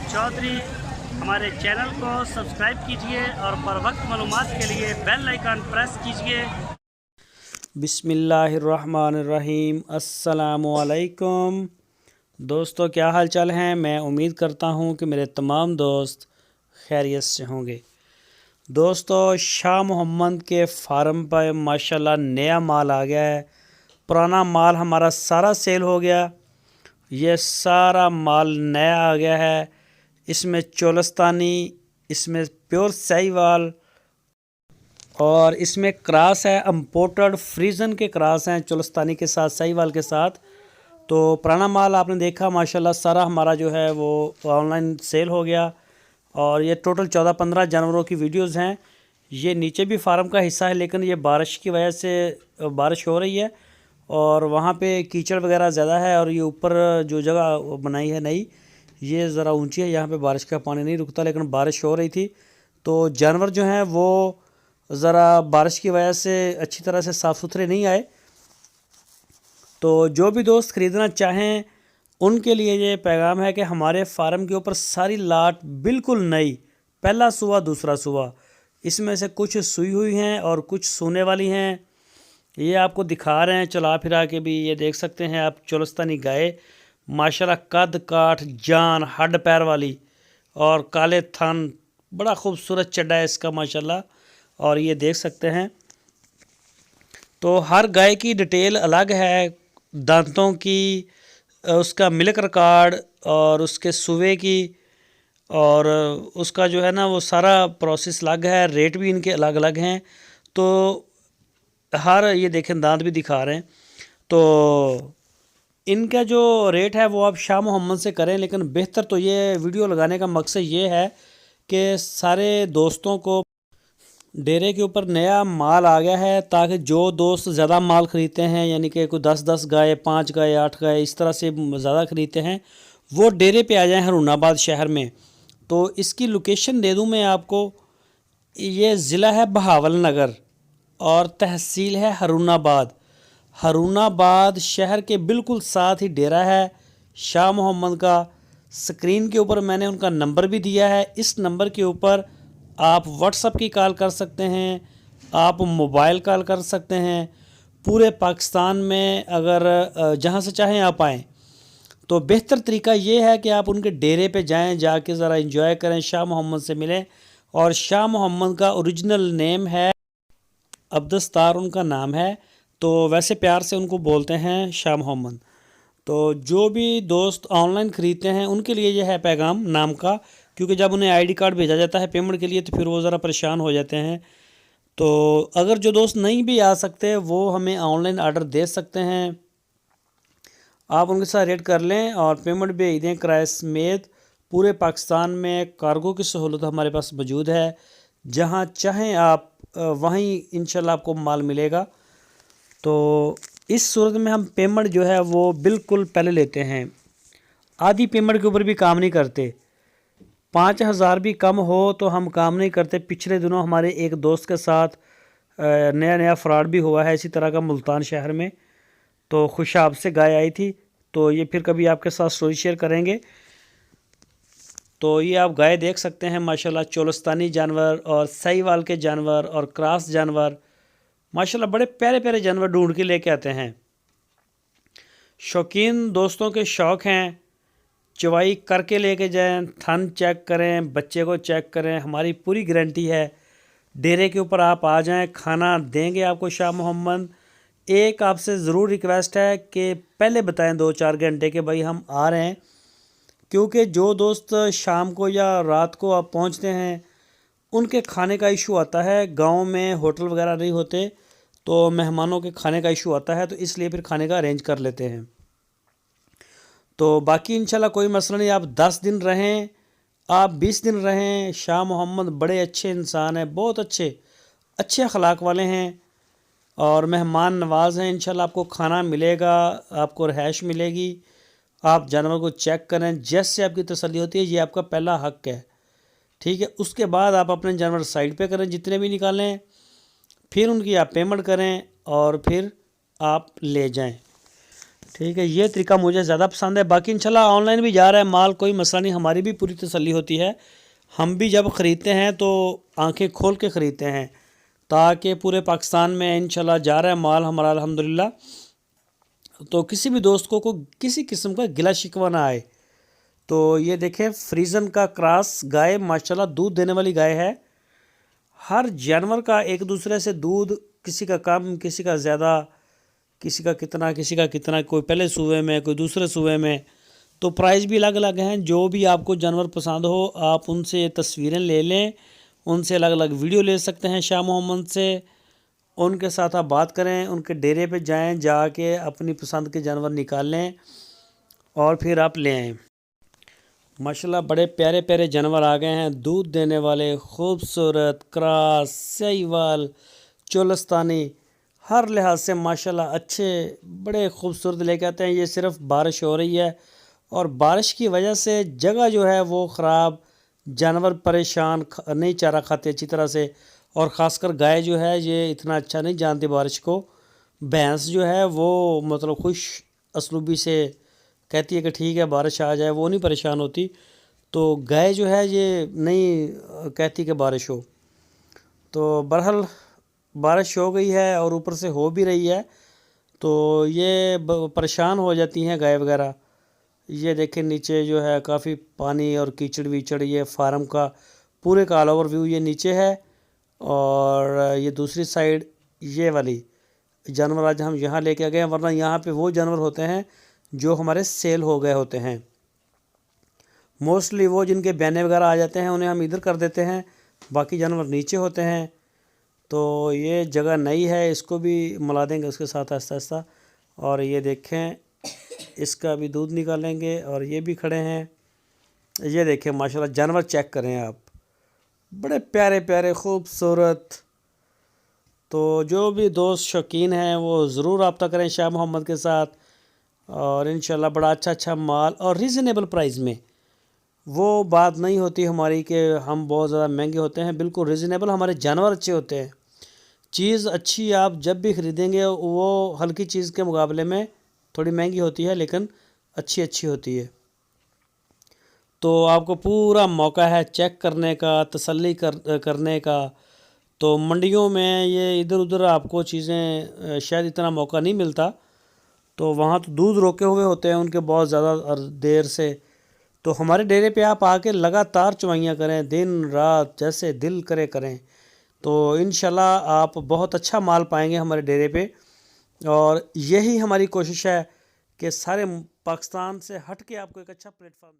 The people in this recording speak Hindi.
चौधरी। हमारे चैनल को सब्सक्राइब कीजिए और बर वक्त मालूमात के लिए बेल आइकन प्रेस कीजिए। बिस्मिल्लाहिर्रहमानिर्रहीम। अस्सलामुअलैकुम दोस्तों, क्या हाल चाल हैं। मैं उम्मीद करता हूं कि मेरे तमाम दोस्त खैरियत से होंगे। दोस्तों, शाह मोहम्मद के फार्म पर माशाल्लाह नया माल आ गया है। पुराना माल हमारा सारा सेल हो गया, ये सारा माल नया आ गया है। इसमें चोलस्तानी, इसमें प्योर साहिवाल और इसमें क्रॉस है, इम्पोर्टेड फ्रीजन के क्रॉस हैं चोलस्तानी के साथ, साहिवाल के साथ। तो पुराना माल आपने देखा माशाल्लाह सारा हमारा जो है वो ऑनलाइन सेल हो गया। और ये टोटल 14-15 जानवरों की वीडियोस हैं। ये नीचे भी फार्म का हिस्सा है, लेकिन ये बारिश की वजह से बारिश हो रही है और वहाँ पे कीचड़ वगैरह ज़्यादा है। और ये ऊपर जो जगह बनाई है नई, ये ज़रा ऊंची है, यहाँ पे बारिश का पानी नहीं रुकता, लेकिन बारिश हो रही थी तो जानवर जो हैं वो ज़रा बारिश की वजह से अच्छी तरह से साफ़ सुथरे नहीं आए। तो जो भी दोस्त ख़रीदना चाहें उनके लिए ये पैगाम है कि हमारे फार्म के ऊपर सारी लाट बिल्कुल नई, पहला सुबह दूसरा सुबह, इसमें से कुछ सूई हुई हैं और कुछ सूने वाली हैं। ये आपको दिखा रहे हैं चला फिरा के भी, ये देख सकते हैं आप। चोलस्तानी गाय माशाल्लाह कद काठ जान हड्ड पैर वाली और काले थन, बड़ा खूबसूरत चड्डा है इसका माशाल्लाह। और ये देख सकते हैं। तो हर गाय की डिटेल अलग है, दांतों की, उसका मिल्क रिकॉर्ड और उसके सूवे की, और उसका जो है ना वो सारा प्रोसेस अलग है। रेट भी इनके अलग अलग हैं। तो हर, ये देखें दांत भी दिखा रहे हैं। तो इनका जो रेट है वो आप शाह मोहम्मद से करें। लेकिन बेहतर तो ये वीडियो लगाने का मकसद ये है कि सारे दोस्तों को डेरे के ऊपर नया माल आ गया है, ताकि जो दोस्त ज़्यादा माल ख़रीदते हैं, यानी कि कोई 10-10 गाय, 5 गाय, 8 गाय, इस तरह से ज़्यादा ख़रीदते हैं, वो डेरे पे आ जाएं हरुणाबाद शहर में। तो इसकी लोकेशन दे दूं मैं आपको। ये ज़िला है बहावल नगर और तहसील है हरुणाबाद। हरुणाबाद शहर के बिल्कुल साथ ही डेरा है शाह मोहम्मद का। स्क्रीन के ऊपर मैंने उनका नंबर भी दिया है। इस नंबर के ऊपर आप व्हाट्सएप की कॉल कर सकते हैं, आप मोबाइल कॉल कर सकते हैं। पूरे पाकिस्तान में अगर जहां से चाहें आप आएँ, तो बेहतर तरीका ये है कि आप उनके डेरे पे जाएं, जाके ज़रा एंजॉय करें, शाह मोहम्मद से मिलें। और शाह मोहम्मद का ओरिजिनल नेम है अब्दस्तार, उनका नाम है। तो वैसे प्यार से उनको बोलते हैं शाह मोहम्मद। तो जो भी दोस्त ऑनलाइन ख़रीदते हैं उनके लिए यह है पैगाम नाम का, क्योंकि जब उन्हें आईडी कार्ड भेजा जाता है पेमेंट के लिए तो फिर वो ज़रा परेशान हो जाते हैं। तो अगर जो दोस्त नहीं भी आ सकते वो हमें ऑनलाइन आर्डर दे सकते हैं, आप उनके साथ रेट कर लें और पेमेंट भेज दें किराए समेत। पूरे पाकिस्तान में कार्गो की सहूलत हमारे पास मौजूद है, जहाँ चाहें आप वहीं इंशाल्लाह आपको माल मिलेगा। तो इस सूरत में हम पेमेंट जो है वो बिल्कुल पहले लेते हैं, आधी पेमेंट के ऊपर भी काम नहीं करते। 5,000 भी कम हो तो हम काम नहीं करते। पिछले दिनों हमारे एक दोस्त के साथ नया नया फ्रॉड भी हुआ है इसी तरह का मुल्तान शहर में। तो खुशाब से गाय आई थी, तो ये फिर कभी आपके साथ स्टोरी शेयर करेंगे। तो ये आप गाय देख सकते हैं माशाल्लाह, चोलस्तानी जानवर और साहिवाल के जानवर और क्रॉस जानवर, माशाल्लाह बड़े प्यारे प्यारे जानवर ढूंढ के लेके आते हैं। शौकीन दोस्तों के शौक़ हैं, चवाई करके लेके जाएं, थन चेक करें, बच्चे को चेक करें, हमारी पूरी गारंटी है। डेरे के ऊपर आप आ जाएं, खाना देंगे आपको शाह मोहम्मद। एक आपसे ज़रूर रिक्वेस्ट है कि पहले बताएं 2-4 घंटे के भाई हम आ रहे हैं, क्योंकि जो दोस्त शाम को या रात को आप पहुंचते हैं उनके खाने का इशू आता है। गांव में होटल वगैरह नहीं होते तो मेहमानों के खाने का इशू आता है, तो इसलिए फिर खाने का अरेंज कर लेते हैं। तो बाकी इंशाल्लाह कोई मसला नहीं। आप 10 दिन रहें, आप 20 दिन रहें, शाह मोहम्मद बड़े अच्छे इंसान हैं, बहुत अच्छे अखलाक वाले हैं और मेहमान नवाज हैं। इंशाल्लाह आपको खाना मिलेगा, आपको रिहाइश मिलेगी। आप जानवर को चेक करें, जैसे आपकी तसल्ली होती है, ये आपका पहला हक है, ठीक है। उसके बाद आप अपने जानवर साइड पे करें, जितने भी निकालें, फिर उनकी आप पेमेंट करें और फिर आप ले जाएं। ठीक है, ये तरीका मुझे ज़्यादा पसंद है। बाकी इंशाल्लाह ऑनलाइन भी जा रहा है माल, कोई मसला नहीं, हमारी भी पूरी तसल्ली होती है। हम भी जब ख़रीदते हैं तो आंखें खोल के ख़रीदते हैं, ताकि पूरे पाकिस्तान में इंशाल्लाह जा रहा है माल हमारा अल्हम्दुलिल्लाह। तो किसी भी दोस्त को किसी किस्म का गिला शिकवा ना आए। तो ये देखें, फ्रीजन का क्रॉस गाय माशाल्लाह दूध देने वाली गाय है। हर जानवर का एक दूसरे से दूध, किसी का कम, किसी का ज़्यादा, किसी का कितना, कोई पहले सूबे में, कोई दूसरे सूबे में। तो प्राइस भी अलग अलग हैं। जो भी आपको जानवर पसंद हो, आप उनसे तस्वीरें ले लें, उनसे अलग अलग वीडियो ले सकते हैं शाह मोहम्मद से। उनके साथ आप बात करें, उनके डेरे पे जाएं, जाके अपनी पसंद के जानवर निकाल लें और फिर आप ले आएँ। माशाल्लाह बड़े प्यारे प्यारे जानवर आ गए हैं, दूध देने वाले, खूबसूरत, क्रास, साहिवाल, चोलस्तानी, हर लिहाज से माशाल्लाह अच्छे, बड़े खूबसूरत लेके आते हैं। ये सिर्फ बारिश हो रही है और बारिश की वजह से जगह जो है वो ख़राब, जानवर परेशान, नहीं चारा खाते अच्छी तरह से। और ख़ासकर गाय जो है ये इतना अच्छा नहीं जानती बारिश को। भैंस जो है वो मतलब खुश असलूबी से कहती है कि ठीक है बारिश आ जाए, वो नहीं परेशान होती। तो गाय जो है ये नहीं कहती कि बारिश हो। तो बहरहाल बारिश हो गई है और ऊपर से हो भी रही है, तो ये परेशान हो जाती हैं गाय वगैरह। ये देखें नीचे जो है काफ़ी पानी और कीचड़ वीचड़, ये फार्म का पूरे का ऑल ओवर व्यू ये नीचे है। और ये दूसरी साइड ये वाली जानवर आज हम यहाँ लेके आ गए हैं, वरना यहाँ पे वो जानवर होते हैं जो हमारे सेल हो गए होते हैं। मोस्टली वो जिनके बयाने वगैरह आ जाते हैं उन्हें हम इधर कर देते हैं, बाकी जानवर नीचे होते हैं। तो ये जगह नई है, इसको भी मिला देंगे उसके साथ आहिस्ता आहिस्ता। और ये देखें, इसका भी दूध निकालेंगे। और ये भी खड़े हैं, ये देखें माशाल्लाह जानवर चेक करें आप, बड़े प्यारे प्यारे खूबसूरत। तो जो भी दोस्त शौकीन हैं वो ज़रूर रब्ता करें शाह मोहम्मद के साथ। और इंशाल्लाह बड़ा अच्छा माल और रीज़नेबल प्राइस में। वो बात नहीं होती हमारी कि हम बहुत ज़्यादा महंगे होते हैं, बिल्कुल रीज़नेबल, हमारे जानवर अच्छे होते हैं। चीज़ अच्छी आप जब भी ख़रीदेंगे वो हल्की चीज़ के मुकाबले में थोड़ी महंगी होती है, लेकिन अच्छी होती है। तो आपको पूरा मौका है चेक करने का, तसल्ली करने का। तो मंडियों में ये इधर उधर आपको चीज़ें शायद इतना मौका नहीं मिलता। तो वहाँ तो दूध रोके हुए होते हैं उनके बहुत ज़्यादा देर से। तो हमारे डेरे पे आप आके लगातार चुवाइयाँ करें, दिन रात जैसे दिल करे करें। तो इंशाल्लाह आप बहुत अच्छा माल पाएंगे हमारे डेरे पे। और यही हमारी कोशिश है कि सारे पाकिस्तान से हट के आपको एक अच्छा प्लेटफॉर्म